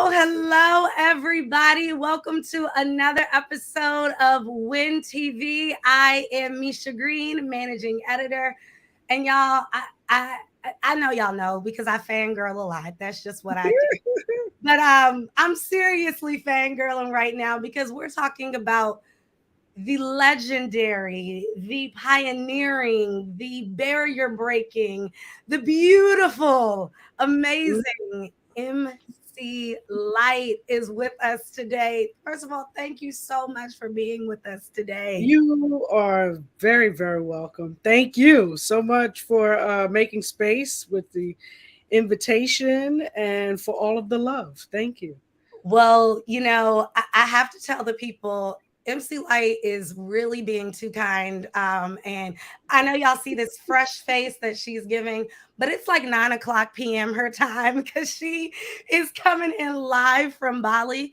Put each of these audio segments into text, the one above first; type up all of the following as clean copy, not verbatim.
Hello, everybody. Welcome to another episode of Win TV. I am Micha Green, managing editor. And y'all, I know y'all know because I fangirl a lot. That's just what I do. But I'm seriously fangirling right now because we're talking about the legendary, the pioneering, the barrier breaking, the beautiful, amazing MC Lyte is with us today. First of all, thank you so much for being with us today. You are very, very welcome. Thank you so much for making space with the invitation and for all of the love. Thank you. Well, I have to tell the people MC Lyte is really being too kind. And I know y'all see this fresh face that she's giving, but it's like 9 o'clock p.m. her time because she is coming in live from Bali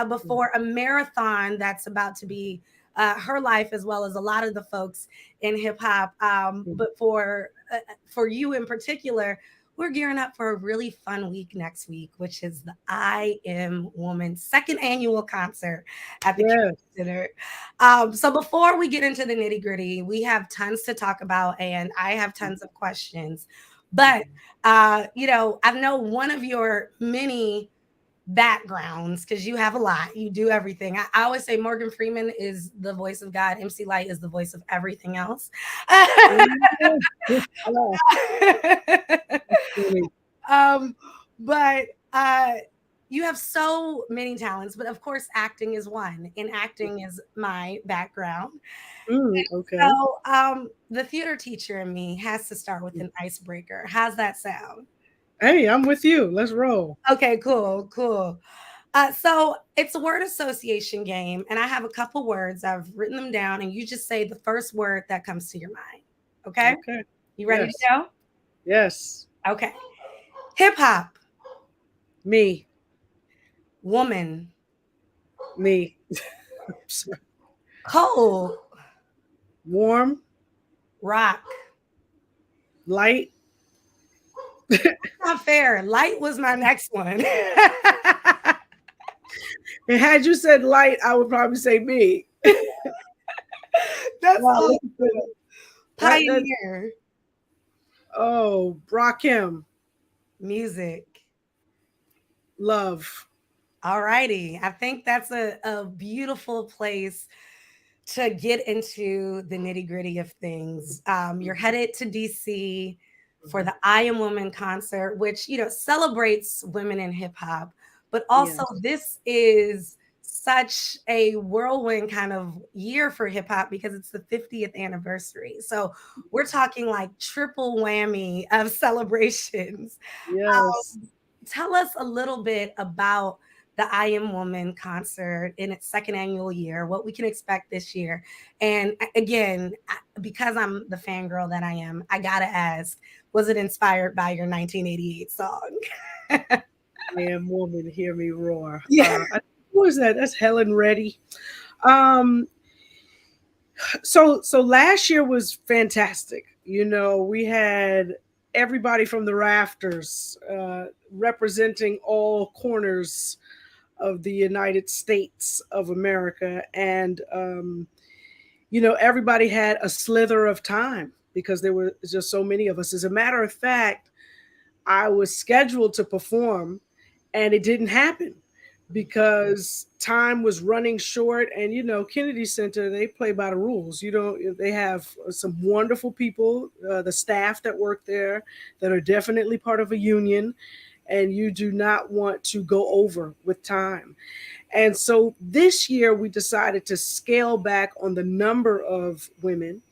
before a marathon that's about to be her life, as well as a lot of the folks in hip hop. But for you in particular, we're gearing up for a really fun week next week, which is the I Am Woman second annual concert at the Yes. Kennedy Center. So before we get into the nitty gritty, we have tons to talk about, and I have tons of questions. But I know one of your many backgrounds because you have a lot. You do everything. I always say Morgan Freeman is the voice of God. MC Lyte is the voice of everything else. um, but you have so many talents, but of course, acting is one, and acting is my background. Okay. So, the theater teacher in me has to start with an icebreaker. How's that sound? Hey, I'm with you. Let's roll. Okay, cool, cool. So it's a word association game, and I have a couple words. I've written them down, and you just say the first word that comes to your mind. Okay, Okay. you ready to Yes. go? Yes. Okay. Hip hop, Me. woman, Me. cold, Warm. rock. Light. Not fair. Light was my next one. And had you said light, I would probably say me. That's Wow, look at awesome. that. That Pioneer, oh, Brockham. music. Love. All righty. I think that's a beautiful place to get into the nitty gritty of things. You're headed to DC for Mhm. the I Am Woman concert, which, celebrates women in hip hop, but also Yes. this is such a whirlwind kind of year for hip hop because it's the 50th anniversary. So we're talking like triple whammy of celebrations. Yes. Tell us a little bit about the I Am Woman concert in its second annual year, what we can expect this year. And again, because I'm the fangirl that I am, I gotta ask, was it inspired by your 1988 song? I am woman, hear me roar. Yeah. Who is that? That's Helen Reddy. Um, so last year was fantastic. We had everybody from the rafters representing all corners of the United States of America, and everybody had a slither of time because there were just so many of us. As a matter of fact, I was scheduled to perform and it didn't happen because time was running short. And Kennedy Center, they play by the rules. They have some wonderful people, the staff that work there, that are definitely part of a union, and you do not want to go over with time. And so this year we decided to scale back on the number of women,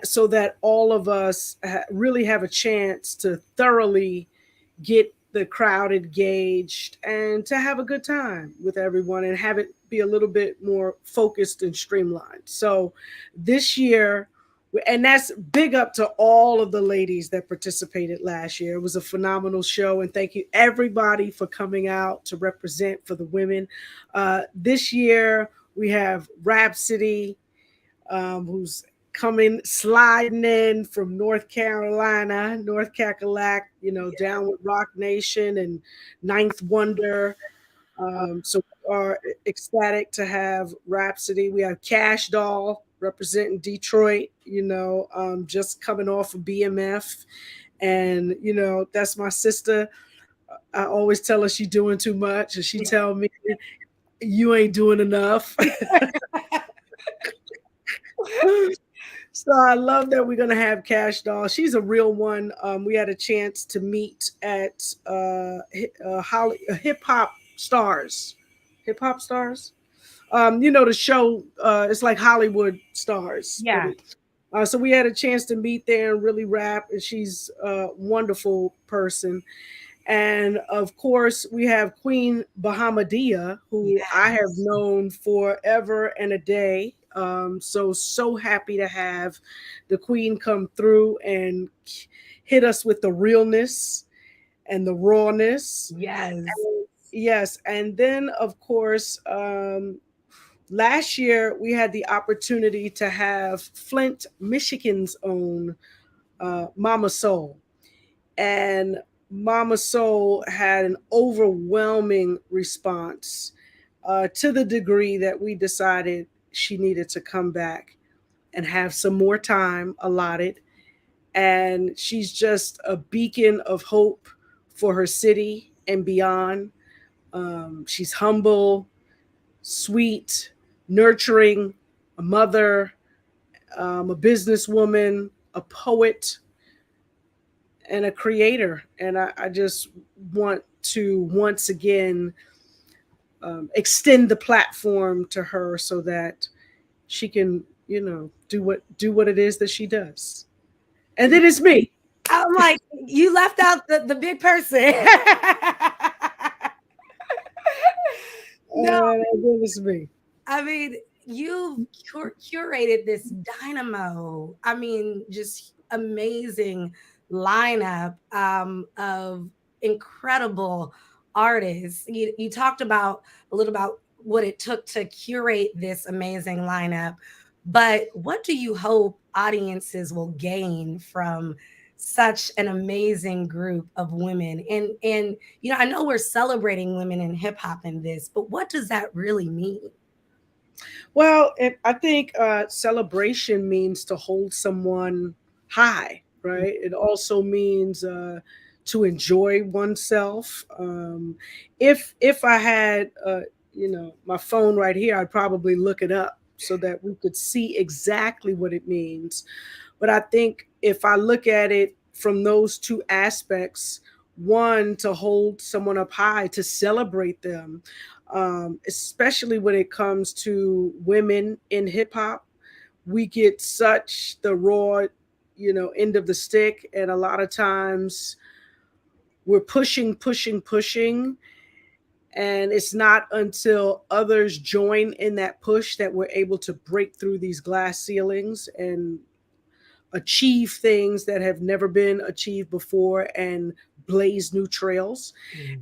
so that all of us really have a chance to thoroughly get the crowd engaged and to have a good time with everyone and have it be a little bit more focused and streamlined. So this year, and that's big up to all of the ladies that participated last year. It was a phenomenal show, and thank you everybody for coming out to represent for the women. This year we have Rhapsody, who's coming sliding in from North Carolina, North Cackalack, down with Rock Nation and Ninth Wonder. So we are ecstatic to have Rhapsody. We have Cash Doll representing Detroit, just coming off of BMF. And, that's my sister. I always tell her she's doing too much, and she tell me, you ain't doing enough. So I love that we're gonna have Cash Doll. She's a real one. We had a chance to meet at hip hop stars, hip hop stars. The show. It's like Hollywood stars, but Yeah. so we had a chance to meet there and really rap. And she's a wonderful person. And of course, we have Queen Bahamadia, who I have Yes. known forever and a day. So happy to have the Queen come through and hit us with the realness and the rawness. Yes. And yes. And then, of course, last year we had the opportunity to have Flint, Michigan's own Mama Soul. And Mama Soul had an overwhelming response to the degree that we decided she needed to come back and have some more time allotted. And she's just a beacon of hope for her city and beyond. She's humble, sweet, nurturing, a mother, a businesswoman, a poet, and a creator. And I just want to once again extend the platform to her so that she can, do what it is that she does. And then it's me. I'm like, you left out the big person. No, And then it's me. I mean, you've curated this dynamo. I mean, just amazing lineup of incredible artists. You talked about a little about what it took to curate this amazing lineup, but what do you hope audiences will gain from such an amazing group of women? And I know we're celebrating women in hip hop in this, but what does that really mean? Well, I think celebration means to hold someone high, right? It also means to enjoy oneself. If I had, my phone right here, I'd probably look it up so that we could see exactly what it means. But I think if I look at it from those two aspects, one, to hold someone up high, to celebrate them, especially when it comes to women in hip hop. We get such the raw, end of the stick. And a lot of times we're pushing, pushing, pushing. And it's not until others join in that push that we're able to break through these glass ceilings and achieve things that have never been achieved before and blaze new trails.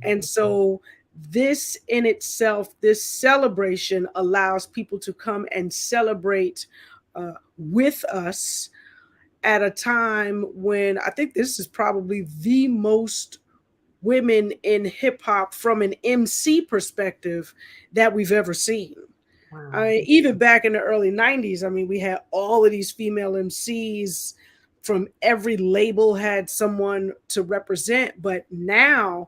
And so this in itself, this celebration allows people to come and celebrate with us at a time when I think this is probably the most women in hip hop from an MC perspective that we've ever seen. Wow. Even back in the early 90s, I mean, we had all of these female MCs from every label had someone to represent. But now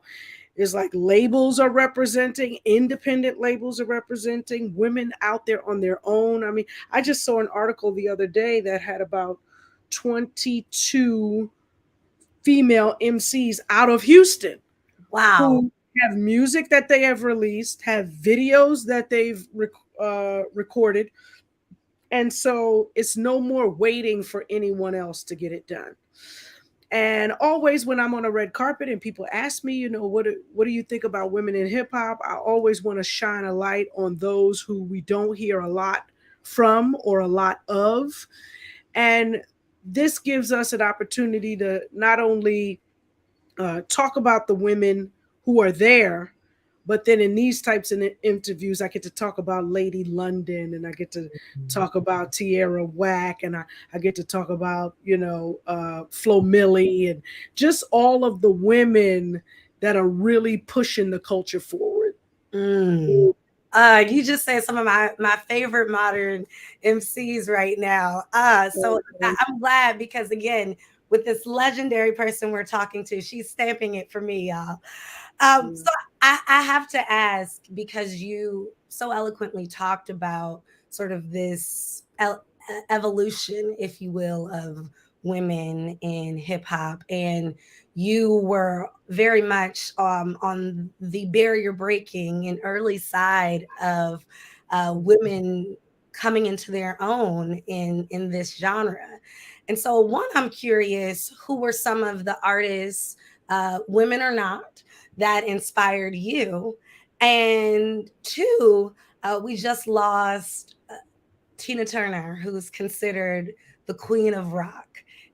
it's like labels are representing, independent labels are representing, women out there on their own. I mean, I just saw an article the other day that had about 22 female MCs out of Houston Wow. who have music that they have released, have videos that they've recorded. And so it's no more waiting for anyone else to get it done. And always when I'm on a red carpet and people ask me, what do you think about women in hip hop? I always want to shine a light on those who we don't hear a lot from or a lot of. And this gives us an opportunity to not only talk about the women who are there, but then in these types of interviews, I get to talk about Lady London, and I get to talk about Tierra Whack, and I get to talk about, Flo Millie, and just all of the women that are really pushing the culture forward. Mm. You just said some of my favorite modern MCs right now. I'm glad because again, with this legendary person we're talking to, she's stamping it for me, y'all. So I have to ask because you so eloquently talked about sort of this evolution, if you will, of women in hip hop, and you were very much on the barrier breaking and early side of women coming into their own in this genre. And so, one, I'm curious, who were some of the artists, women or not, that inspired you? And two, we just lost Tina Turner, who's considered the queen of rock.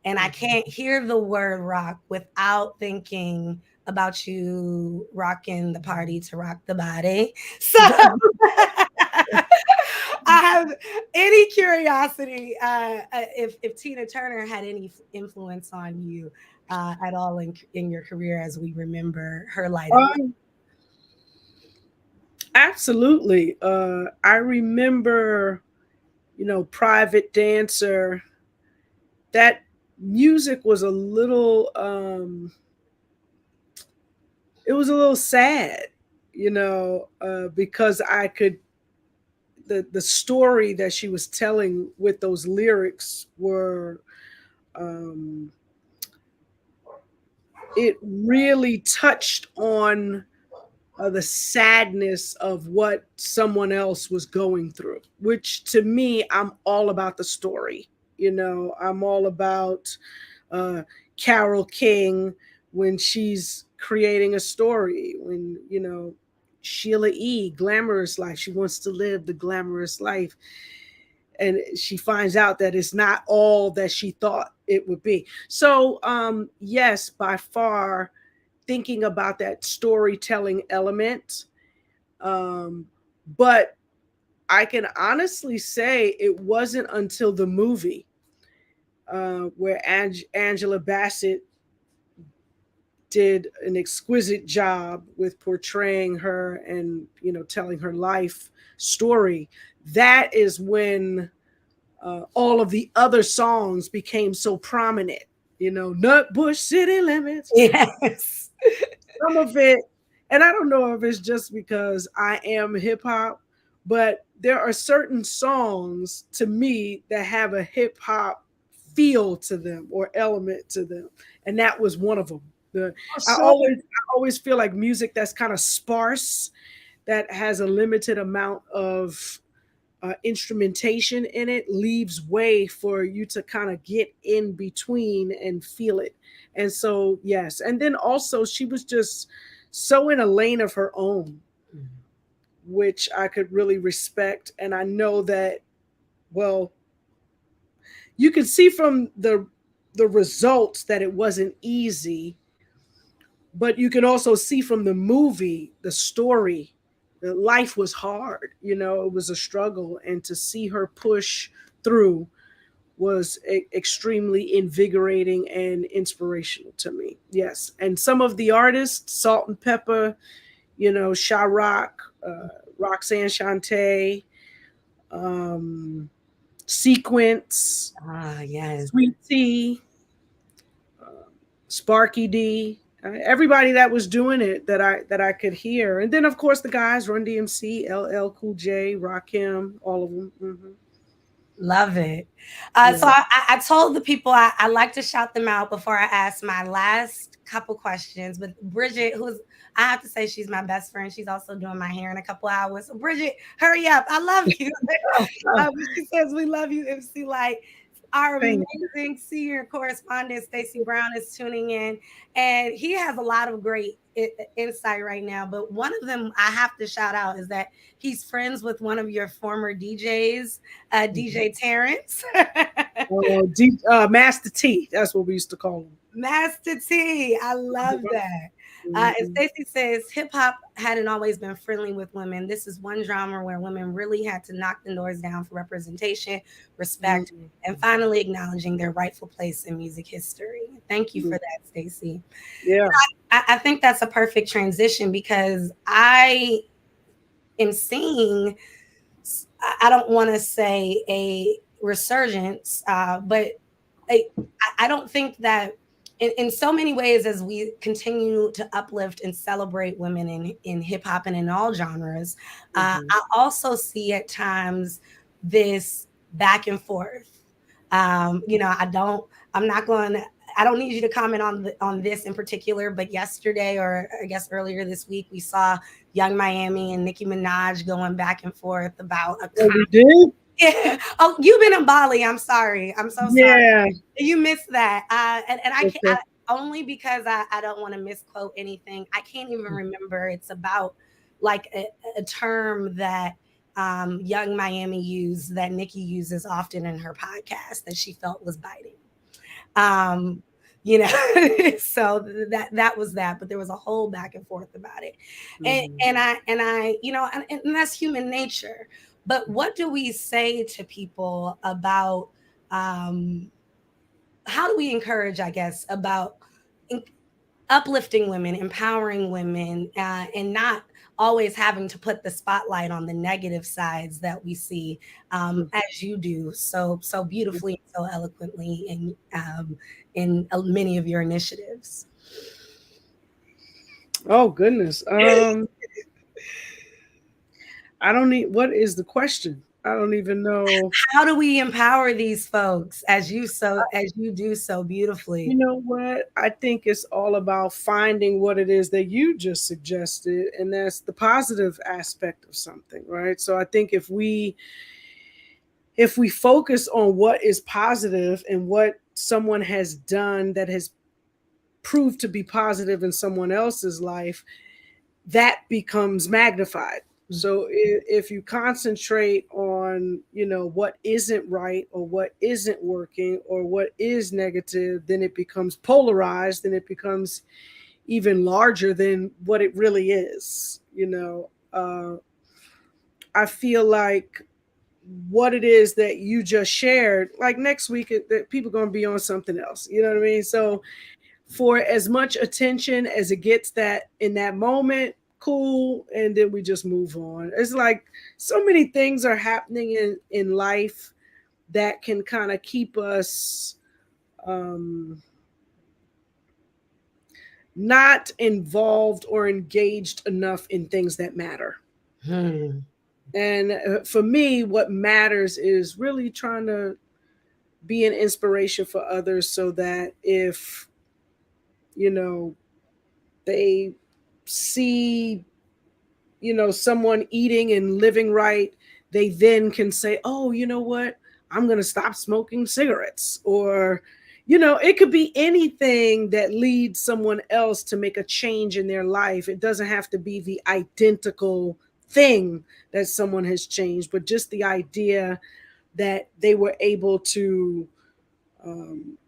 And I can't hear the word rock without thinking about you rocking the party to rock the body. So I have any curiosity if Tina Turner had any influence on you at all in your career as we remember her light of love. Absolutely. I remember, Private Dancer. That music was a little, it was a little sad, because I could, the story that she was telling with those lyrics were, um, it really touched on the sadness of what someone else was going through, which to me, I'm all about the story. I'm all about uh, Carol King when she's creating a story, when, Sheila E., glamorous life. She wants to live the glamorous life. And she finds out that it's not all that she thought it would be. So, yes, by far, thinking about that storytelling element. But I can honestly say it wasn't until the movie where Angela Bassett did an exquisite job with portraying her and telling her life story. That is when all of the other songs became so prominent. Nutbush City Limits. Yes. Some of it, and I don't know if it's just because I am hip hop, but there are certain songs to me that have a hip hop feel to them or element to them, and that was one of them. I always feel like music that's kind of sparse, that has a limited amount of instrumentation in it, leaves way for you to kind of get in between and feel it. And so, yes. And then also, she was just so in a lane of her own, which I could really respect. And I know that, well, you can see from the results that it wasn't easy, but you can also see from the movie, the story, that life was hard. It was a struggle, and to see her push through was extremely invigorating and inspirational to me. Yes, and some of the artists, Salt and Pepper, Sha Rock, Roxanne Shante, um, Sequence, Yes. Sweet Tea, Sparky D, everybody that was doing it that I could hear, and then of course the guys, Run DMC, LL Cool J, Rakim, all of them. Mm-hmm. Love it. So Yeah. I told the people I like to shout them out before I ask my last couple questions. But Bridget, who's I have to say she's my best friend. She's also doing my hair in a couple hours. So Bridget, hurry up! I love you. She says we love you, MC Lyte. Our amazing senior correspondent Stacey Brown is tuning in, and he has a lot of great insight right now. But one of them I have to shout out is that he's friends with one of your former DJs, DJ Terrence. Master T. That's what we used to call him. Master T. I love that. And Stacey says hip hop hadn't always been friendly with women. This is one genre where women really had to knock the doors down for representation, respect, and finally acknowledging their rightful place in music history. Thank you for that, Stacey. Yeah. I think that's a perfect transition because I am seeing, I don't want to say a resurgence, but I, I don't think that in so many ways, as we continue to uplift and celebrate women in hip hop and in all genres, I also see at times this back and forth. I'm not going to, I don't need you to comment on this in particular, but yesterday, or I guess earlier this week, we saw Young Miami and Nicki Minaj going back and forth about a Oh, we did? yeah. Oh, you've been in Bali. I'm sorry. I'm so sorry. Yeah. You missed that. And I can't, Okay. only because I don't want to misquote anything. I can't even remember. It's about like a term that Young Miami used that Nikki uses often in her podcast that she felt was biting. Um, you know, so that was that, but there was a whole back and forth about it. And Mhm. and that's human nature. But what do we say to people about um how do we encourage, I guess, about in- uplifting women, empowering women, and not always having to put the spotlight on the negative sides that we see, as you do so beautifully and so eloquently in many of your initiatives. Oh goodness. I don't need. What is the question? I don't even know. How do we empower these folks as you do so You beautifully? know what? I think it's all about finding what it is that you just suggested, and that's the positive aspect of something, right? So I think if we focus on what is positive and what someone has done that has proved to be positive in someone else's life, that becomes magnified. So if you concentrate on, what isn't right or what isn't working or what is negative, then it becomes polarized and it becomes even larger than what it really is. I feel like what it is that you just shared, like next week, that people are going to be on something else. You know what I mean? So for as much attention as it gets that in that moment, cool, and then we just move on. It's like so many things are happening in life that can kind of keep us um not involved or engaged enough in things that matter. Hmm. And for me, what matters is really trying to be an inspiration for others so that if, you know, they see, someone eating and living right, they then can say, oh, you know what? I'm going to stop smoking cigarettes. Or, it could be anything that leads someone else to make a change in their life. It doesn't have to be the identical thing that someone has changed, but just the idea that they were able um,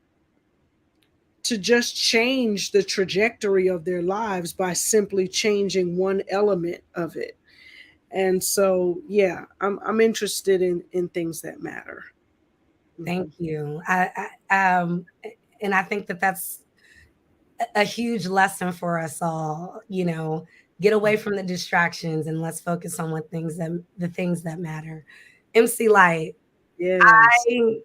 to just change the trajectory of their lives by simply changing one element of it. And so, yeah, I'm interested in things that matter. Thank Mhm. you. And I think that that's a huge lesson for us all. Get away from the distractions and let's focus on the things that matter. MC Lyte, Yes. I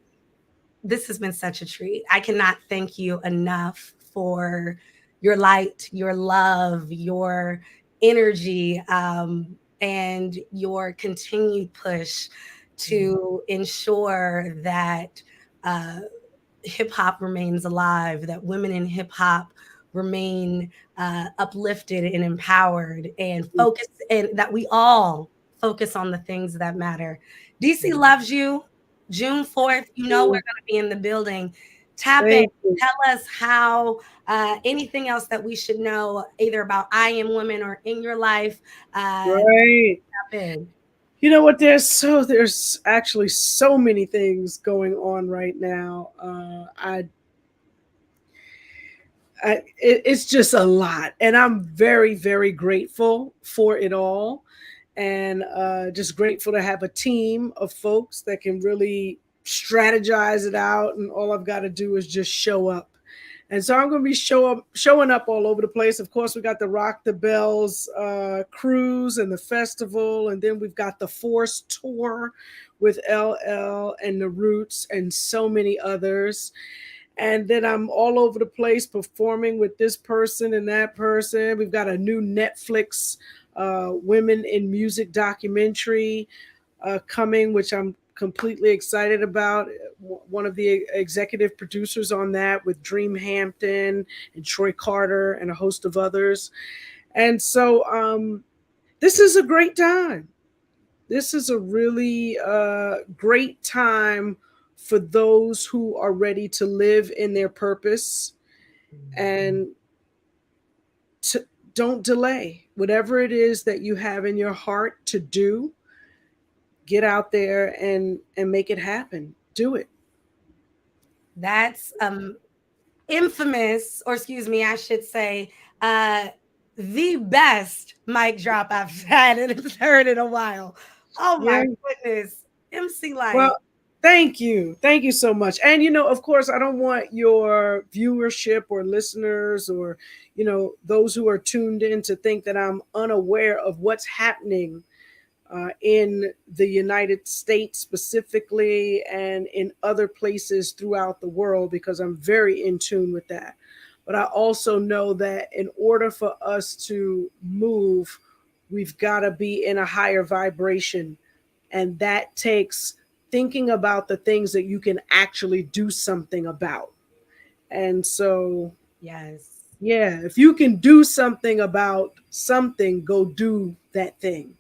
this has been such a treat. I cannot thank you enough for your light, your love, your energy, and your continued push to ensure that uh, hip hop remains alive, that women in hip hop remain uplifted and empowered and focus, and that we all focus on the things that matter. DC loves you. June 4th, we're going to be in the building. Tap in. Thank you. Tell us how anything else that we should know, either about I Am Women or in your life. Right. Tap in. You know what? There's actually so many things going on right now. It's just a lot, and I'm very, very grateful for it all, and just grateful to have a team of folks that can really strategize it out, and all I've got to do is just show up. And so I'm going to be showing up all over the place. Of course, we got the Rock the Bells cruise and the festival, and then we've got the Force tour with LL and the Roots and so many others. And then I'm all over the place performing with this person and that person. We've got a new Netflix women in music documentary coming, which I'm completely excited about. One of the executive producers on that with Dream Hampton and Troy Carter and a host of others. And so this is a great time. This is a really great time for those who are ready to live in their purpose and to, don't delay. Whatever it is that you have in your heart to do, get out there and make it happen. Do it. That's infamous, or excuse me, I should say, uh, the best mic drop I've had and heard in a while. Oh Yeah. my goodness. MC Lyte. Well, thank you. Thank you so much. And, of course, I don't want your viewership or listeners or, those who are tuned in to think that I'm unaware of what's happening in the United States specifically and in other places throughout the world, because I'm very in tune with that. But I also know that in order for us to move, we've got to be in a higher vibration. And that takes thinking about the things that you can actually do something about. And so, Yes. yeah, if you can do something about something, go do that thing.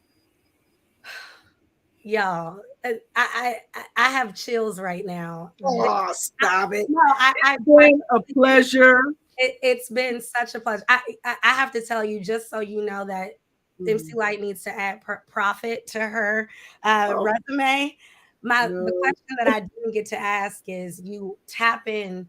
Y'all, I have chills right now. Oh, stop it. No, It's been a pleasure. It's been such a pleasure. I have to tell you, just so you know, that MC Lyte needs to add profit to her Oh, resume. The no. question that I didn't get to ask is, you tap in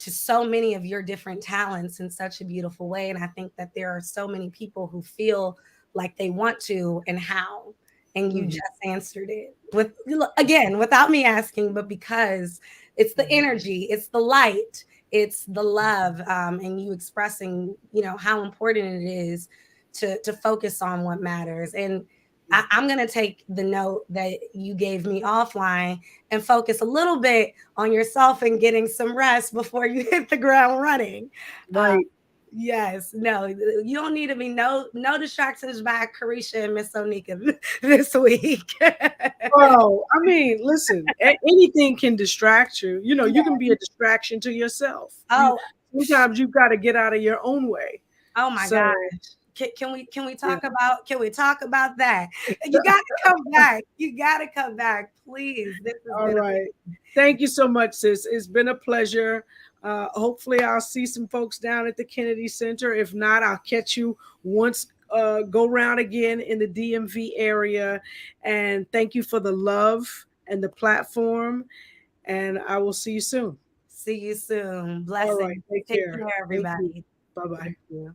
to so many of your different talents in such a beautiful way, and I think that there are so many people who feel like they want to, and how. And you just answered it with, again, without me asking, but because it's the energy, it's the light, it's the love, and you expressing, how important it is to focus on what matters. And I'm going to take the note that you gave me offline and focus a little bit on yourself and getting some rest before you hit the ground running. Right. Yes, no, you don't need to be no distractions by Carisha and Miss Onika this week. Oh, I mean, listen, anything can distract you. You can be a distraction to yourself. Oh, Sometimes you've got to get out of your own way. oh my So, gosh. Can we yeah. talk about that? You got to come back. You got to come back, please. This has All been right. Thank you so much, sis. It's been a pleasure. Hopefully, I'll see some folks down at the Kennedy Center. If not, I'll catch you once. Go round again in the DMV area. And thank you for the love and the platform. And I will see you soon. See you soon. All Blessings. right. Take Take care. care, Thank you. everybody. Bye bye. Thank you.